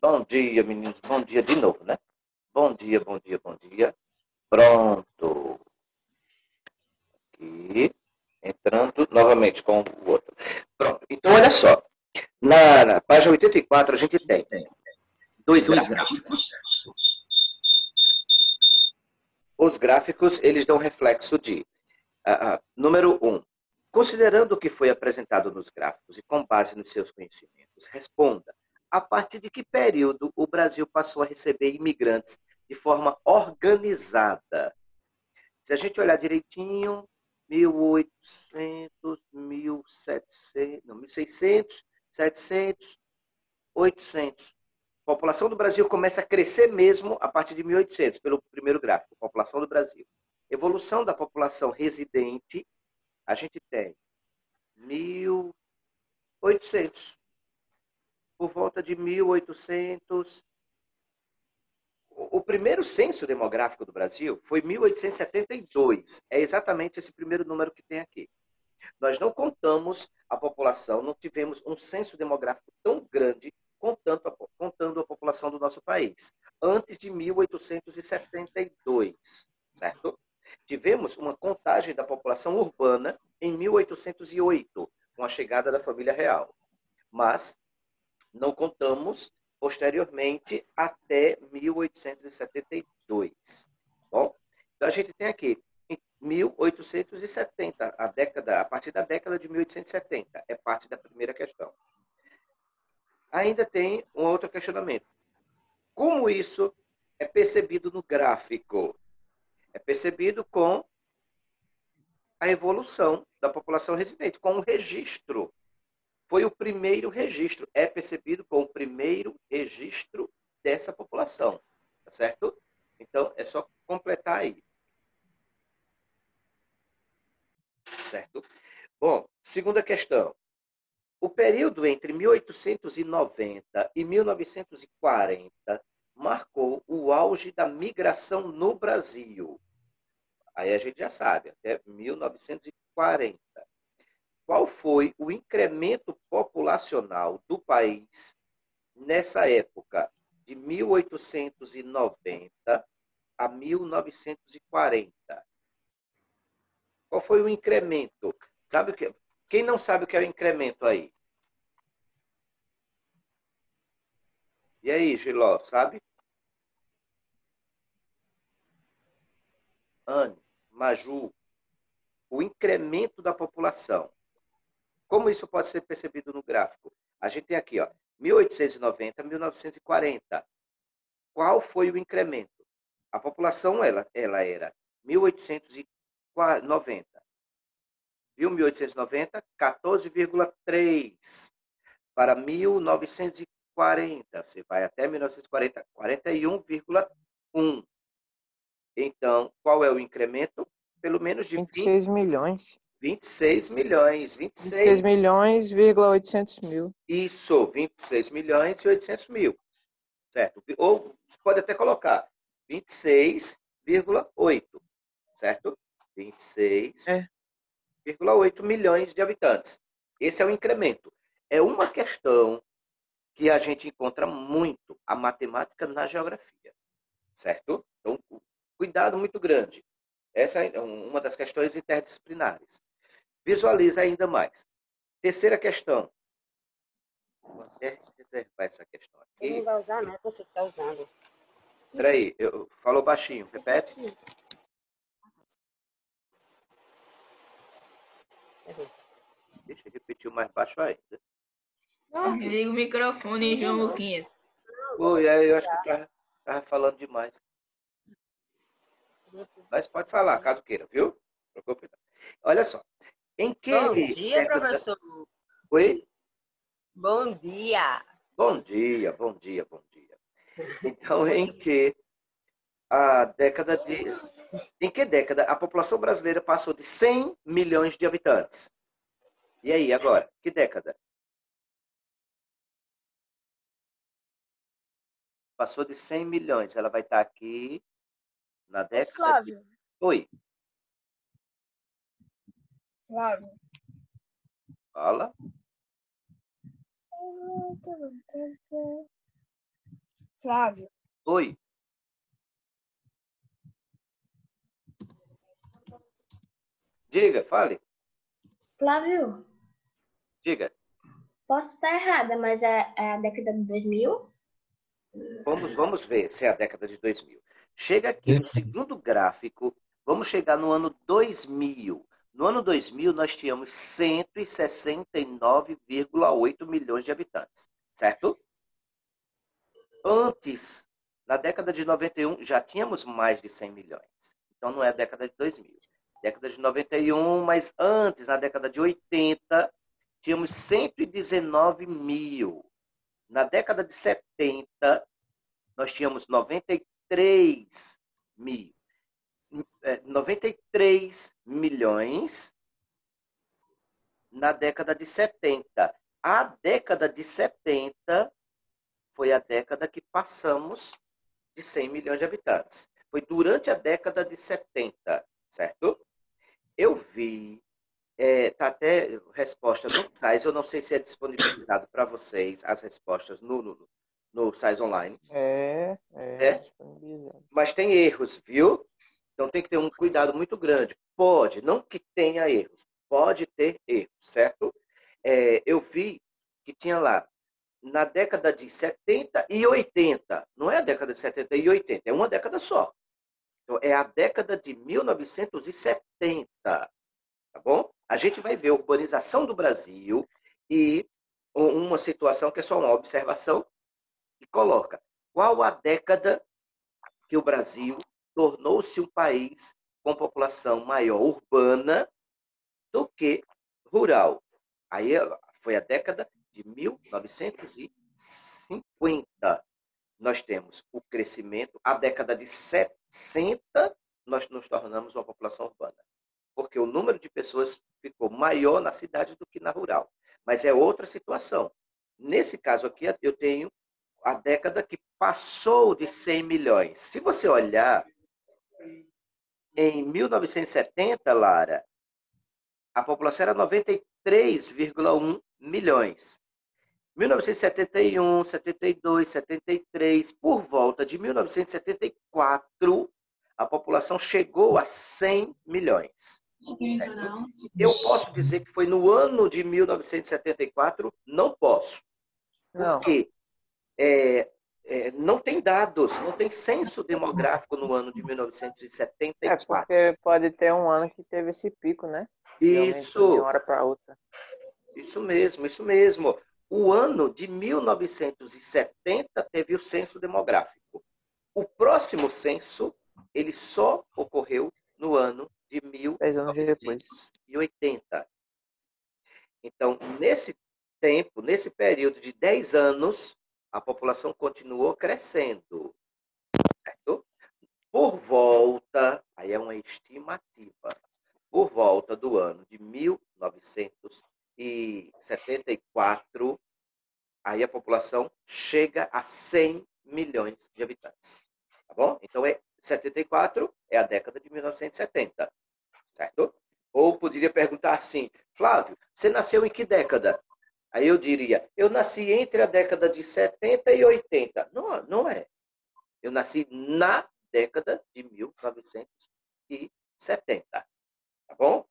Bom dia, meninos. Bom dia de novo, né? Bom dia, bom dia, bom dia. Pronto. Aqui. Entrando novamente com o outro. Pronto. Então, olha só. Na página 84, a gente tem dois gráficos. Os gráficos, eles dão reflexo de número 1. Considerando o que foi apresentado nos gráficos e com base nos seus conhecimentos, responda a partir de que período o Brasil passou a receber imigrantes de forma organizada. Se a gente olhar direitinho, 1800, 1700, não, 1600, 700, 800. A população do Brasil começa a crescer mesmo a partir de 1800, pelo primeiro gráfico, população do Brasil. Evolução da população residente, a gente tem 1800. Por volta de 1800. O primeiro censo demográfico do Brasil foi 1872. É exatamente esse primeiro número que tem aqui. Nós não contamos a população, não tivemos um censo demográfico tão grande contando a população do nosso país, antes de 1872, certo? Tivemos uma contagem da população urbana em 1808, com a chegada da família real. Mas não contamos posteriormente até 1872. Bom, então a gente tem aqui em 1870, a partir da década de 1870, é parte da primeira questão. Ainda tem um outro questionamento. Como isso é percebido no gráfico? É percebido com a evolução da população residente, com o registro. Foi o primeiro registro, é percebido como o primeiro registro dessa população, tá certo? Então, é só completar aí. Certo? Bom, segunda questão. O período entre 1890 e 1940 marcou o auge da migração no Brasil. Aí a gente já sabe, até 1940. Qual foi o incremento populacional do país nessa época, de 1890 a 1940? Qual foi o incremento? Sabe o que? Quem não sabe o que é o incremento aí? E aí, Giló, sabe? Anne, Maju, o incremento da população. Como isso pode ser percebido no gráfico? A gente tem aqui, ó, 1890 a 1940. Qual foi o incremento? A população ela era 1890. Viu? 1890, 14,3 para 1940. Você vai até 1940, 41,1. Então, qual é o incremento? Pelo menos de 26 milhões. 26 milhões. 26 milhões, 800 mil. Isso, 26 milhões e 800 mil. Certo? Ou pode até colocar 26,8. Certo? 26,8 milhões de habitantes. Esse é o incremento. É uma questão que a gente encontra muito a matemática na geografia. Certo? Então, cuidado muito grande. Essa é uma das questões interdisciplinares. Visualiza ainda mais. Terceira questão. Vou até reservar essa questão aqui. Ele não vai usar, não é você que está usando. Espera aí, falou baixinho, repete. Deixa eu repetir o mais baixo ainda. Desliga o microfone, João Luquinhas. Oi, eu acho que eu estava falando demais. Mas pode falar, caso queira, viu? Não preocupe não. Olha só. Em que Bom dia, professor. Oi? Bom dia. Bom dia, bom dia, bom dia. Então, em que década a população brasileira passou de 100 milhões de habitantes? E aí, agora? Que década? Passou de 100 milhões. Ela vai estar aqui na década Flávio. Oi. Flávio. Fala. Flávio, Oi. Diga, fale. Flávio, Diga. posso estar errada, mas é a década de 2000? Vamos ver se é a década de 2000. Chega aqui no segundo gráfico, vamos chegar no ano 2000. No ano 2000, nós tínhamos 169,8 milhões de habitantes, certo? Antes, na década de 91, já tínhamos mais de 100 milhões. Então, não é a década de 2000. Década de 91, mas antes, na década de 80, tínhamos 119 mil. Na década de 70, nós tínhamos 93 mil. 93 milhões na década de 70. A década de 70 foi a década que passamos de 100 milhões de habitantes. Foi durante a década de 70, certo? Eu vi, tá até resposta no SAIS, eu não sei se é disponibilizado para vocês as respostas no SAIS online. É É? disponibilizado. Mas tem erros, viu? Então tem que ter um cuidado muito grande. Pode, não que tenha erros, pode ter erros, certo? Eu vi que tinha lá, na década de 70 e 80, não é a década de 70 e 80, é uma década só. Então, é a década de 1970, tá bom? A gente vai ver a urbanização do Brasil e uma situação que é só uma observação e coloca qual a década que o Brasil tornou-se um país com população maior urbana do que rural. Aí foi a década de 1950. Nós temos o crescimento, a década de 60, nós nos tornamos uma população urbana. Porque o número de pessoas ficou maior na cidade do que na rural. Mas é outra situação. Nesse caso aqui, eu tenho a década que passou de 100 milhões. Se você olhar, em 1970, Lara, a população era 93,1 milhões. 1971, 72, 73, por volta de 1974, a população chegou a 100 milhões. Eu posso dizer que foi no ano de 1974? Não posso. Não. Porque não tem dados, não tem censo demográfico no ano de 1974. Porque pode ter um ano que teve esse pico, né? Isso. De uma hora para outra. Isso mesmo, isso mesmo. O ano de 1970 teve o censo demográfico. O próximo censo, ele só ocorreu no ano de 1980. Então, nesse tempo, nesse período de 10 anos, a população continuou crescendo. Certo? Por volta, aí é uma estimativa, por volta do ano de 1974, aí a população chega a 100 milhões de habitantes. Tá bom? Então, 74 é a década de 1970. Certo? Ou poderia perguntar assim, Flávio, você nasceu em que década? Aí eu diria, eu nasci entre a década de 70 e 80. Não, não é. Eu nasci na década de 1970. Tá bom?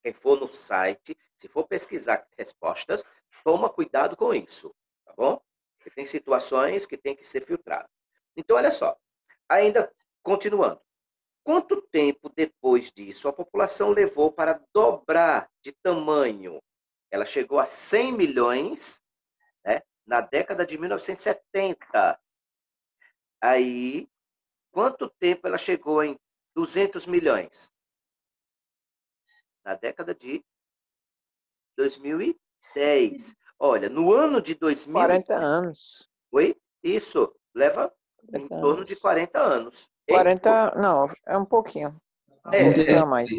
Quem for no site, se for pesquisar respostas, toma cuidado com isso. Tá bom? Porque tem situações que tem que ser filtrado. Então, olha só. Ainda continuando. Quanto tempo depois disso a população levou para dobrar de tamanho? Ela chegou a 100 milhões, né, na década de 1970. Aí, quanto tempo ela chegou em 200 milhões? Na década de 2010. Olha, no ano de 2000... 40 anos. Oi? Isso, leva em torno de 40 anos. 40, não, é um pouquinho. Um pouquinho a mais.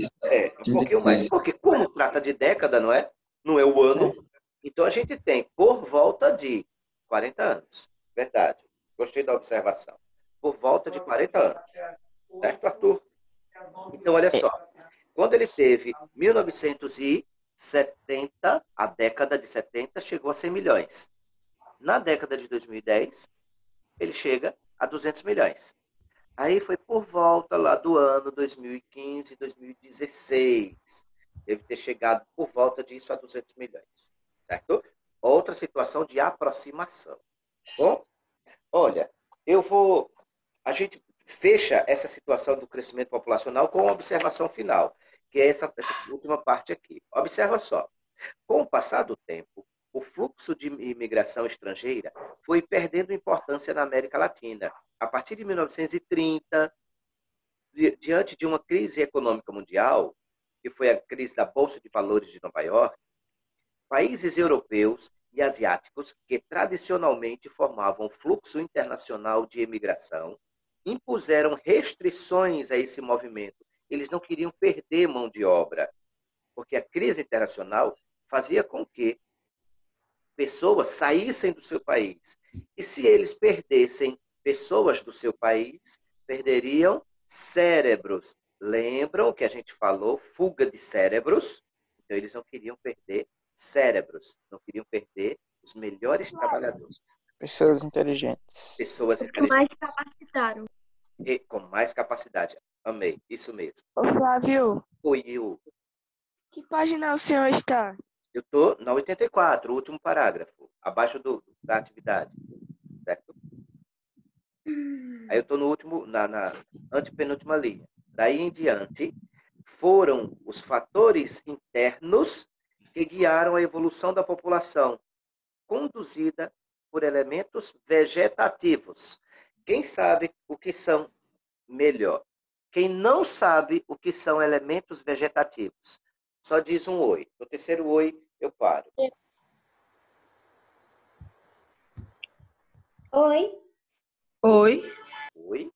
Um pouquinho mais. Porque como trata de década, não é? Não é o ano. Então a gente tem por volta de 40 anos. Verdade. Gostei da observação. Por volta de 40 anos. Certo, Arthur? Então, olha só. Quando ele teve 1970, a década de 70 chegou a 100 milhões. Na década de 2010, ele chega a 200 milhões. Aí foi por volta lá do ano 2015, 2016. Deve ter chegado por volta disso a 200 milhões. Certo? Outra situação de aproximação. Bom, olha, a gente fecha essa situação do crescimento populacional com uma observação final, que é essa última parte aqui. Observa só. Com o passar do tempo, o fluxo de imigração estrangeira foi perdendo importância na América Latina. A partir de 1930, diante de uma crise econômica mundial, que foi a crise da Bolsa de Valores de Nova York, países europeus e asiáticos, que tradicionalmente formavam fluxo internacional de imigração, impuseram restrições a esse movimento. Eles não queriam perder mão de obra, porque a crise internacional fazia com que pessoas saíssem do seu país. E se eles perdessem pessoas do seu país, perderiam cérebros. Lembram que a gente falou fuga de cérebros? Então, eles não queriam perder cérebros, não queriam perder os melhores trabalhadores. Pessoas inteligentes. Pessoas Que inteligentes. mais capacitaram. E com mais capacidade. Amei, isso mesmo. Ô Flávio, Oi, eu que página o senhor está? estou na 84, o último parágrafo, abaixo da atividade. Certo? Aí eu estou no último, na antepenúltima linha. Daí em diante, foram os fatores internos que guiaram a evolução da população, conduzida por elementos vegetativos. Quem sabe o que são melhor? Quem não sabe o que são elementos vegetativos, só diz um oi. No terceiro oi, eu paro. Oi. Oi. Oi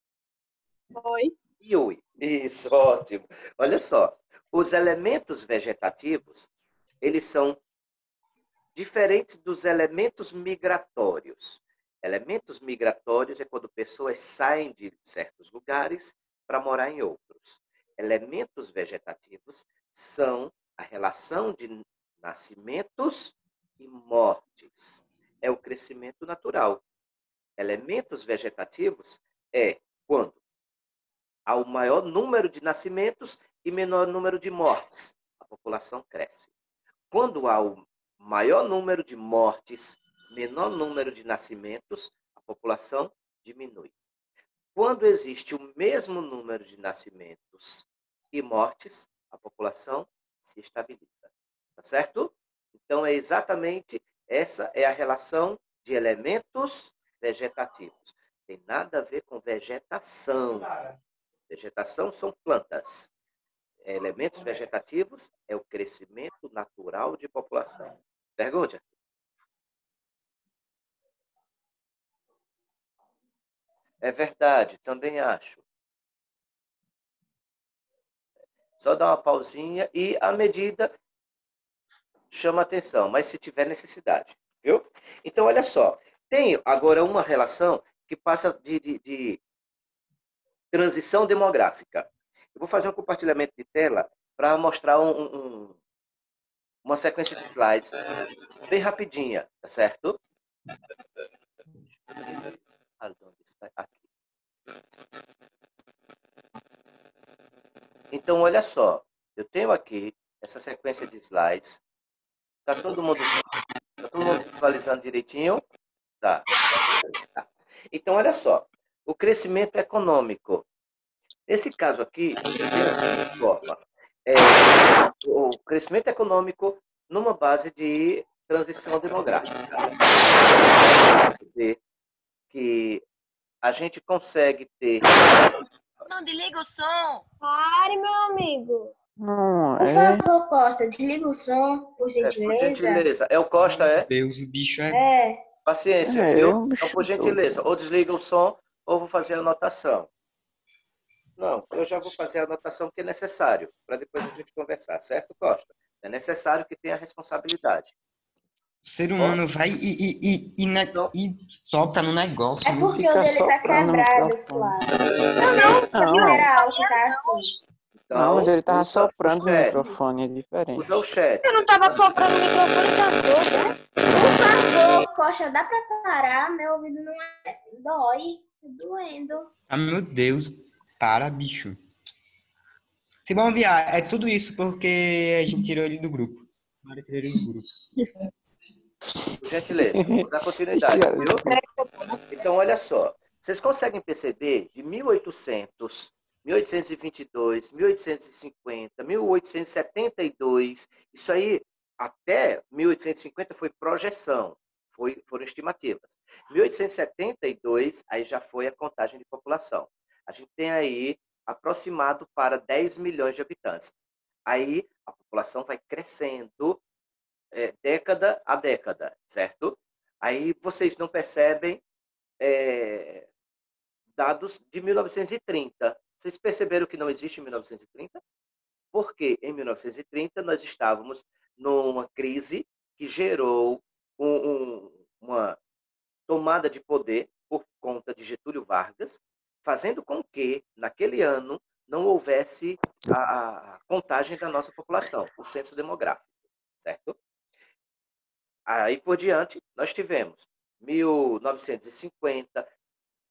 Oi. e oi. Isso, ótimo. Olha só, os elementos vegetativos, eles são diferentes dos elementos migratórios. Elementos migratórios é quando pessoas saem de certos lugares para morar em outros. Elementos vegetativos são a relação de nascimentos e mortes. É o crescimento natural. Elementos vegetativos é quando há o maior número de nascimentos e menor número de mortes. A população cresce. Quando há o maior número de mortes, menor número de nascimentos, a população diminui. Quando existe o mesmo número de nascimentos e mortes, a população se estabiliza. Tá certo? Então, é exatamente essa é a relação de elementos vegetativos. Tem nada a ver com vegetação. Vegetação são plantas. Elementos vegetativos é o crescimento natural de população. Pergunta? É verdade, também acho. Só dá uma pausinha e a medida chama atenção, mas se tiver necessidade, viu? Então, olha só. Tem agora uma relação que passa de transição demográfica. Eu vou fazer um compartilhamento de tela para mostrar uma sequência de slides bem rapidinha, tá certo? Aqui. Então, olha só. Eu tenho aqui essa sequência de slides. Está todo mundo visualizando direitinho? Tá. Então, olha só. O crescimento econômico. Nesse caso aqui, forma, o crescimento econômico numa base de transição demográfica. Que a gente consegue ter... Não desliga o som. Pare, meu amigo. Não, Por é. favor, Costa, desliga o som, por Por gentileza. gentileza. É o Costa, é? Deus, o bicho é... É. Paciência, viu? Então, por chutou. gentileza, ou desliga o som, ou vou fazer a anotação. Não, eu já vou fazer a anotação que é necessário, para depois a gente conversar, certo, Costa? É necessário que tenha responsabilidade. O ser humano vai e sopra no negócio. É porque o Fica dele tá soprando no quebrado, microfone. Flávio. Não, Não. era alto, tá assim. Não, mas ele tava usa soprando o no chat. microfone, é diferente. Usa o chat. Eu não tava soprando o microfone da boca. Por favor, Coxa, dá pra parar? Meu ouvido não é... Dói. Tá doendo. Ah, meu Deus. Para, bicho. Se vão enviar, é tudo isso porque a gente tirou ele do grupo. Agora tirou ele do grupo. Por gentileza, vou dar continuidade, Ixi, viu? Então, olha só. Vocês conseguem perceber de 1800, 1822, 1850, 1872, isso aí até 1850 foi projeção, foram estimativas. 1872, aí já foi a contagem de população. A gente tem aí aproximado para 10 milhões de habitantes. Aí a população vai crescendo década a década, certo? Aí vocês não percebem dados de 1930. Vocês perceberam que não existe em 1930? Porque em 1930 nós estávamos numa crise que gerou uma tomada de poder por conta de Getúlio Vargas, fazendo com que, naquele ano, não houvesse a contagem da nossa população, o censo demográfico, certo? Aí por diante, nós tivemos 1950,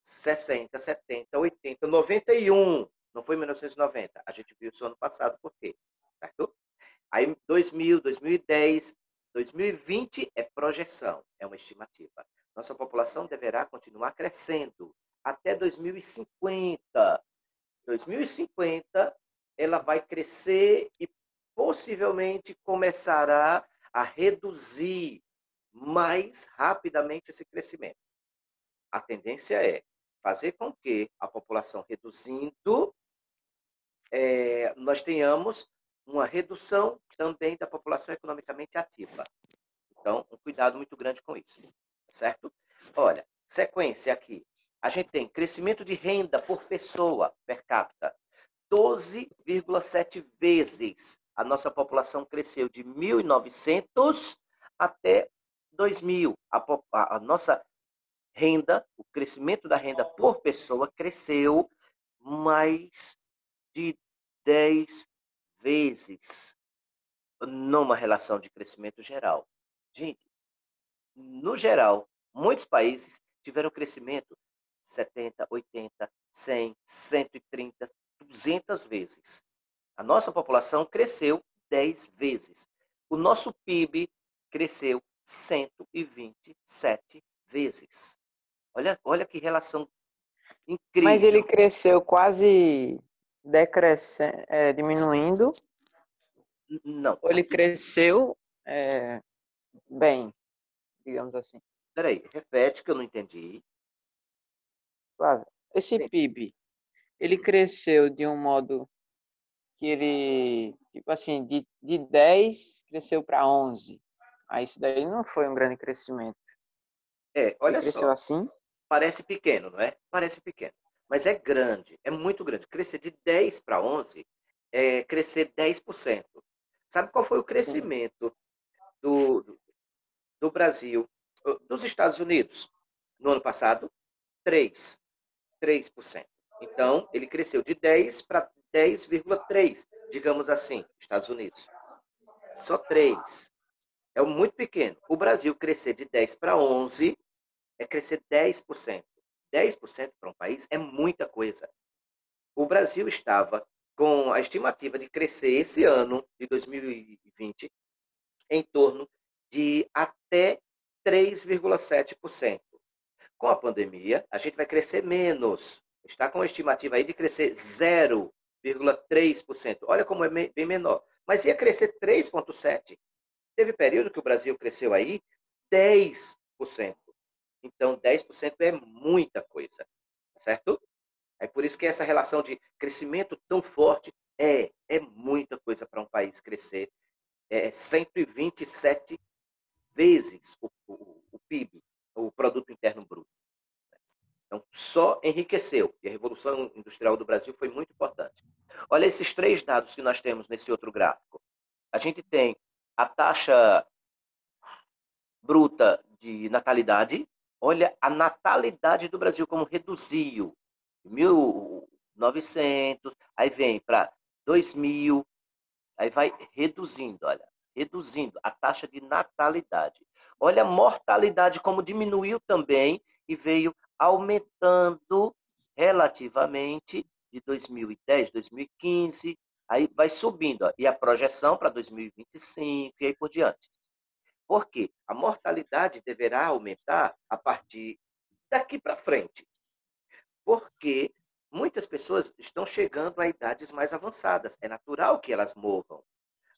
60, 70, 80, 91. Não foi 1990. A gente viu isso ano passado, por quê? Certo? Aí 2000, 2010, 2020 é projeção, é uma estimativa. Nossa população deverá continuar crescendo até 2050. 2050, ela vai crescer e possivelmente começará a reduzir mais rapidamente esse crescimento. A tendência é fazer com que a população reduzindo, nós tenhamos uma redução também da população economicamente ativa. Então, um cuidado muito grande com isso, certo? Olha, sequência aqui. A gente tem crescimento de renda por pessoa, per capita, 12,7 vezes. A nossa população cresceu de 1900 até 2000. A nossa renda, o crescimento da renda por pessoa cresceu mais de 10 vezes numa relação de crescimento geral. Gente, no geral, muitos países tiveram crescimento 70, 80, 100, 130, 200 vezes. A nossa população cresceu 10 vezes. O nosso PIB cresceu 127 vezes. Olha que relação incrível. Mas ele cresceu quase diminuindo, Não. ou ele cresceu bem, digamos assim. Peraí, repete que eu não entendi. Flávio, esse Sim. PIB, ele cresceu de um modo que ele, tipo assim, de 10 cresceu para 11. Aí isso daí não foi um grande crescimento. Olha ele cresceu só. assim? Parece pequeno, não é? Parece pequeno. Mas é grande, é muito grande. Crescer de 10 para 11 é crescer 10%. Sabe qual foi o crescimento do Brasil, dos Estados Unidos, no ano passado? 3%. Então, ele cresceu de 10 para 10,3, digamos assim, Estados Unidos. Só 3. É muito pequeno. O Brasil crescer de 10 para 11 é crescer 10%. 10% para um país é muita coisa. O Brasil estava com a estimativa de crescer esse ano, de 2020, em torno de até 3,7%. Com a pandemia, a gente vai crescer menos. Está com a estimativa aí de crescer 0,3%. Olha como é bem menor. Mas ia crescer 3,7%. Teve período que o Brasil cresceu aí 10%. Então, 10% é muita coisa, certo? É por isso que essa relação de crescimento tão forte é muita coisa para um país crescer. 127 vezes o PIB, o Produto Interno Bruto. Então, só enriqueceu. E a Revolução Industrial do Brasil foi muito importante. Olha esses 3 dados que nós temos nesse outro gráfico. A gente tem a taxa bruta de natalidade. Olha a natalidade do Brasil como reduziu. 1900, aí vem para 2000, aí vai reduzindo, olha, reduzindo a taxa de natalidade. Olha a mortalidade como diminuiu também e veio aumentando relativamente de 2010, 2015, aí vai subindo, ó, e a projeção para 2025 e aí por diante. Por quê? A mortalidade deverá aumentar a partir daqui para frente, porque muitas pessoas estão chegando a idades mais avançadas. É natural que elas morram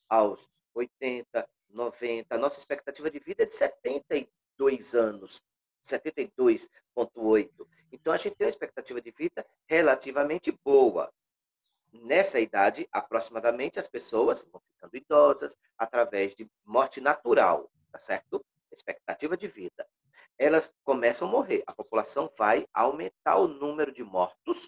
aos 80, 90. A nossa expectativa de vida é de 72 anos, 72,8. Então, a gente tem uma expectativa de vida relativamente boa. Nessa idade, aproximadamente, as pessoas vão ficando idosas através de morte natural, tá certo? Expectativa de vida. Elas começam a morrer. A população vai aumentar o número de mortos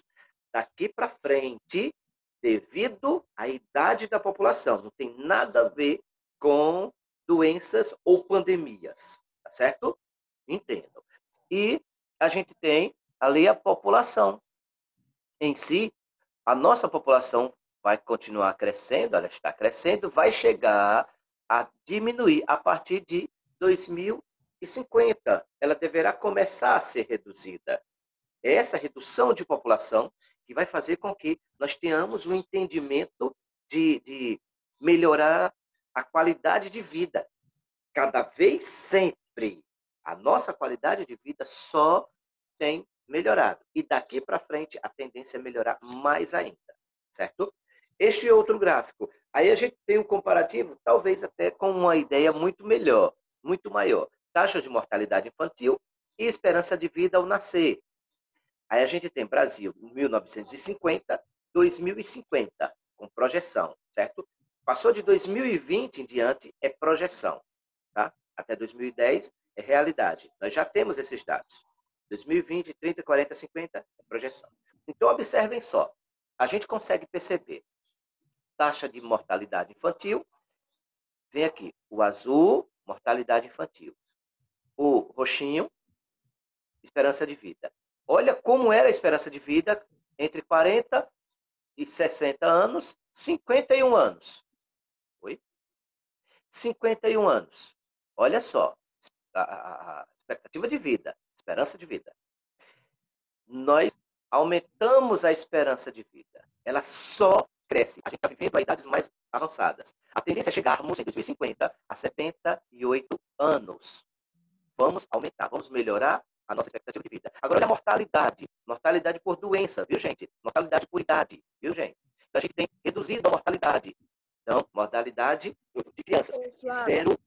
daqui para frente devido à idade da população. Não tem nada a ver com doenças ou pandemias, tá certo? Entendam. E a gente tem ali a população em si. A nossa população vai continuar crescendo, ela está crescendo, vai chegar a diminuir a partir de 2050. Ela deverá começar a ser reduzida. É essa redução de população que vai fazer com que nós tenhamos um entendimento de melhorar a qualidade de vida. Cada vez sempre, a nossa qualidade de vida só tem melhorado. E daqui para frente, a tendência é melhorar mais ainda, certo? Este outro gráfico. Aí a gente tem um comparativo, talvez até com uma ideia muito melhor, muito maior. Taxa de mortalidade infantil e esperança de vida ao nascer. Aí a gente tem Brasil 1950, 2050, com projeção, certo? Passou de 2020 em diante, é projeção, tá? Até 2010 é realidade. Nós já temos esses dados. 2020, 30, 40, 50 é projeção. Então, observem só. A gente consegue perceber taxa de mortalidade infantil. Vem aqui, o azul, mortalidade infantil. O roxinho, esperança de vida. Olha como era a esperança de vida entre 40 e 60 anos, 51 anos. Oi? 51 anos. Olha só, a expectativa de vida, esperança de vida. Nós aumentamos a esperança de vida. Ela só cresce. A gente está vivendo a idades mais avançadas. A tendência é chegarmos em 2050 a 78 anos. Vamos aumentar, vamos melhorar a nossa expectativa de vida. Agora, olha a mortalidade. Mortalidade por doença, viu, gente? Mortalidade por idade, viu, gente? Então, a gente tem reduzido a mortalidade. Então, mortalidade de crianças de 0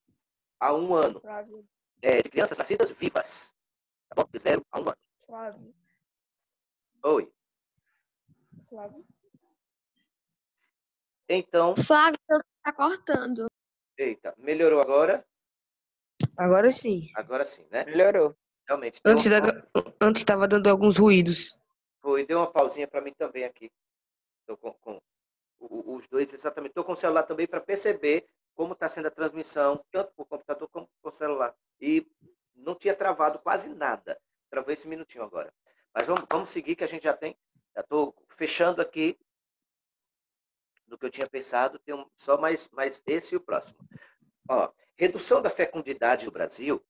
a 1 ano. De crianças nascidas vivas. Tá bom? De 0 a 1 ano. Flávio. Oi. Flávio. Então, Flávio, tá cortando. eita, melhorou agora? Agora sim. Agora sim, né? Melhorou. Realmente. Antes estava dando alguns ruídos. Foi, deu uma pausinha para mim também aqui. Estou com os dois, exatamente. Estou com o celular também para perceber como está sendo a transmissão, tanto por computador como por celular. E não tinha travado quase nada. Travei esse minutinho agora. Mas vamos seguir, que a gente já estou fechando aqui do que eu tinha pensado. Tem só mais esse e o próximo. Ó, redução da fecundidade no Brasil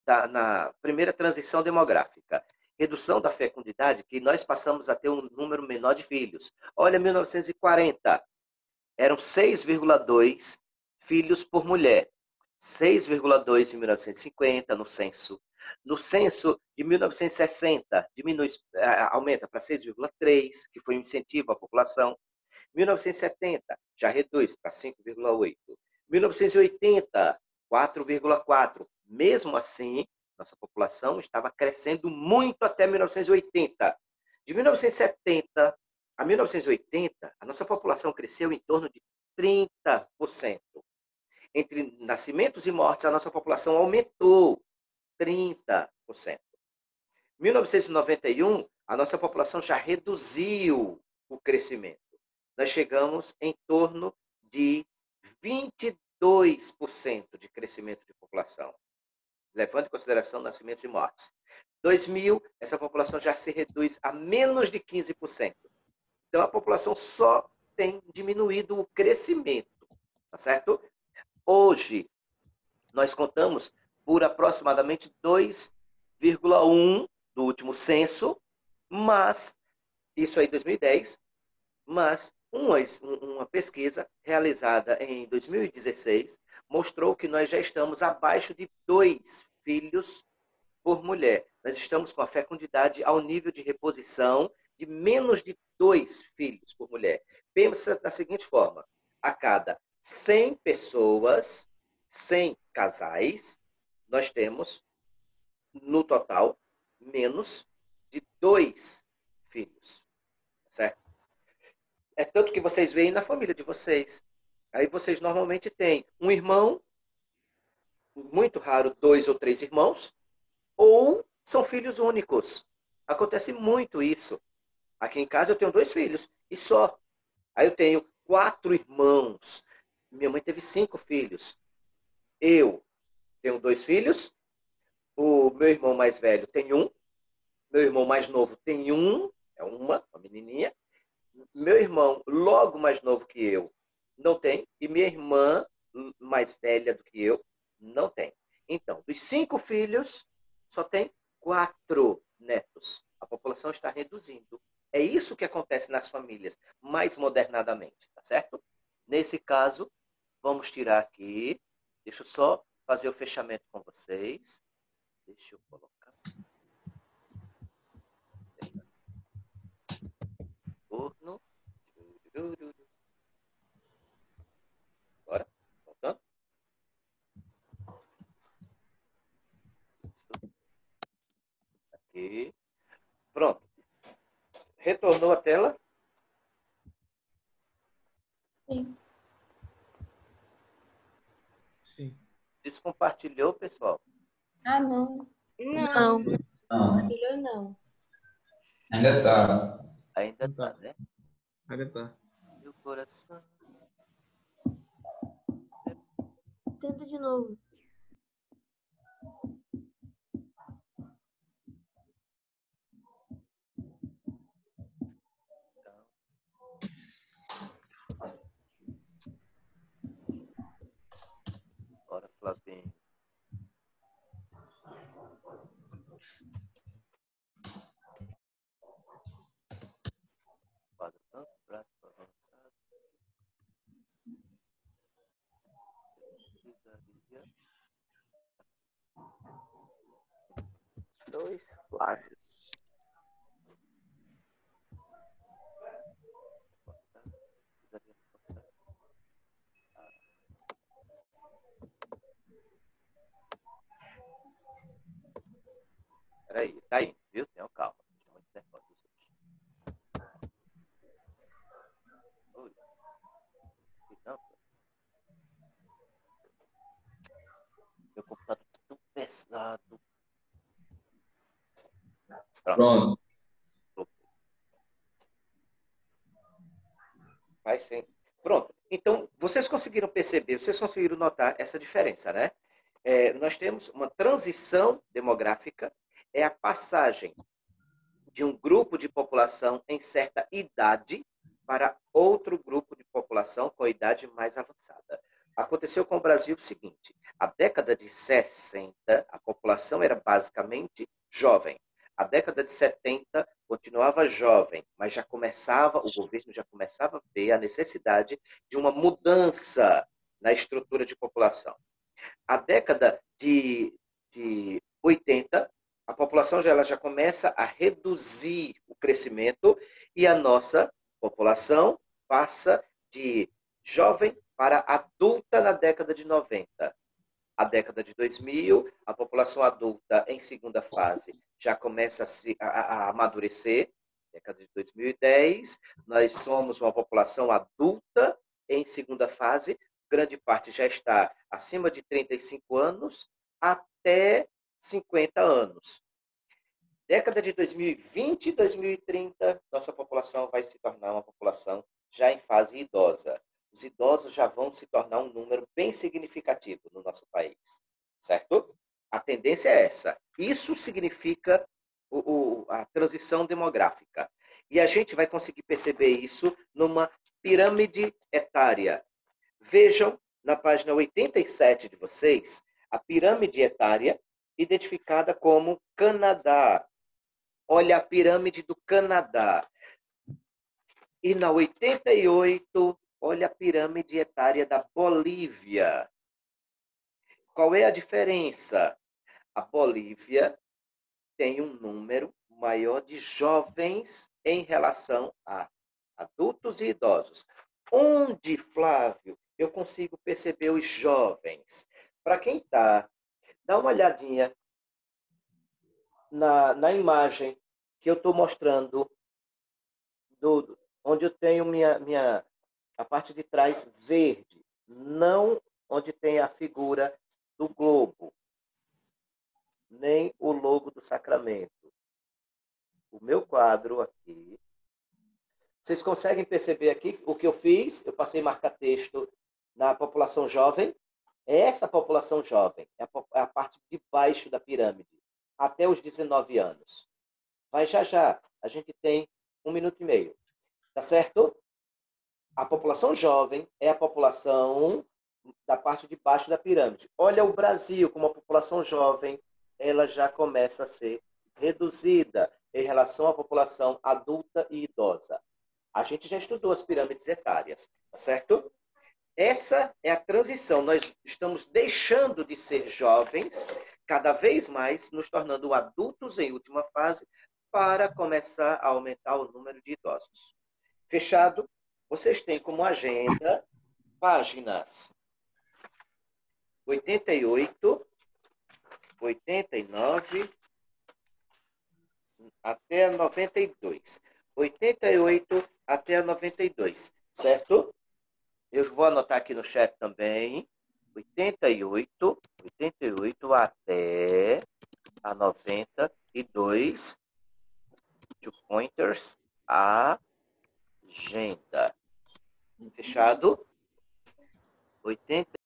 tá na primeira transição demográfica. Redução da fecundidade, que nós passamos a ter um número menor de filhos. Olha, 1940, eram 6,2 filhos por mulher. 6,2 em 1950, no censo. No censo de 1960, aumenta para 6,3, que foi um incentivo à população. 1970, já reduz para 5,8. 1980, 4,4. Mesmo assim, nossa população estava crescendo muito até 1980. De 1970 a 1980, a nossa população cresceu em torno de 30%. Entre nascimentos e mortes, a nossa população aumentou 30%. 1991, a nossa população já reduziu o crescimento. Nós chegamos em torno de 22% de crescimento de população, levando em consideração nascimentos e mortes. 2000, essa população já se reduz a menos de 15%. Então, a população só tem diminuído o crescimento, tá certo? Hoje, nós contamos por aproximadamente 2,1 do último censo, mas, isso aí 2010, mas uma pesquisa realizada em 2016 mostrou que nós já estamos abaixo de 2 filhos por mulher. Nós estamos com a fecundidade ao nível de reposição de menos de 2 filhos por mulher. Pensa da seguinte forma: a cada 100 pessoas, 100 casais, nós temos, no total, menos de 2 filhos. Certo? É tanto que vocês veem na família de vocês. Aí vocês normalmente têm um irmão, muito raro 2 ou 3 irmãos, ou são filhos únicos. Acontece muito isso. Aqui em casa eu tenho 2 filhos e só. Aí eu tenho 4 irmãos. Minha mãe teve 5 filhos. Eu tenho 2 filhos. O meu irmão mais velho tem 1. Meu irmão mais novo tem 1. É uma menininha. Meu irmão, logo mais novo que eu, não tem. E minha irmã, mais velha do que eu, não tem. Então, dos 5 filhos, só tem 4 netos. A população está reduzindo. É isso que acontece nas famílias, mais modernadamente, tá certo? Nesse caso, vamos tirar aqui. Deixa eu só fazer o fechamento com vocês. Deixa eu colocar. Turno. Bora, voltando. Aqui. Pronto. Retornou a tela? Sim. Sim. Descompartilhou, pessoal? Ah, não. Não, Não. Não, compartilhou não. ainda tá. Ainda Não tá. tá, né? Ainda tá. Meu coração. Tenta de novo. Bora, Flavinho. Quadro tanto, braço avançado. Precisaria 2 Flávios. cortar. Precisaria cortar. Peraí, tá indo, viu? Tenham calma. Estou muito nervoso hoje. Oi. Não. Meu computador tá tão pesado. Pronto. Pronto. Vai sim. Pronto. Então, vocês conseguiram perceber, vocês conseguiram notar essa diferença, né? Nós temos uma transição demográfica, é a passagem de um grupo de população em certa idade para outro grupo de população com idade mais avançada. Aconteceu com o Brasil o seguinte: a década de 60, a população era basicamente jovem. A década de 70 continuava jovem, mas o governo já começava a ver a necessidade de uma mudança na estrutura de população. A década de 80, a população ela já começa a reduzir o crescimento e a nossa população passa de jovem para adulta na década de 90. A década de 2000, a população adulta em segunda fase já começa a amadurecer. Década de 2010, nós somos uma população adulta em segunda fase. Grande parte já está acima de 35 anos até 50 anos. Década de 2020 e 2030, nossa população vai se tornar uma população já em fase idosa. Os idosos já vão se tornar um número bem significativo no nosso país, certo? A tendência é essa. Isso significa a transição demográfica. E a gente vai conseguir perceber isso numa pirâmide etária. Vejam na página 87 de vocês a pirâmide etária identificada como Canadá. Olha a pirâmide do Canadá. E na 88, olha a pirâmide etária da Bolívia. Qual é a diferença? A Bolívia tem um número maior de jovens em relação a adultos e idosos. Onde, Flávio, eu consigo perceber os jovens? Para quem está, dá uma olhadinha na imagem que eu estou mostrando, onde eu tenho a parte de trás verde, não onde tem a figura do globo, nem o logo do sacramento. O meu quadro aqui. Vocês conseguem perceber aqui o que eu fiz? Eu passei marca-texto na população jovem. Essa população jovem é a parte de baixo da pirâmide, até os 19 anos. Mas já, a gente tem 1 minuto e meio. Tá certo? A população jovem é a população da parte de baixo da pirâmide. Olha o Brasil, como a população jovem, ela já começa a ser reduzida em relação à população adulta e idosa. A gente já estudou as pirâmides etárias, tá certo? Essa é a transição. Nós estamos deixando de ser jovens, cada vez mais nos tornando adultos em última fase, para começar a aumentar o número de idosos. Fechado? Vocês têm como agenda páginas 88, 89 até 92. 88 até 92, certo? Eu vou anotar aqui no chat também. 88 até a 92. 2 pointers. Agenda. Fechado? 80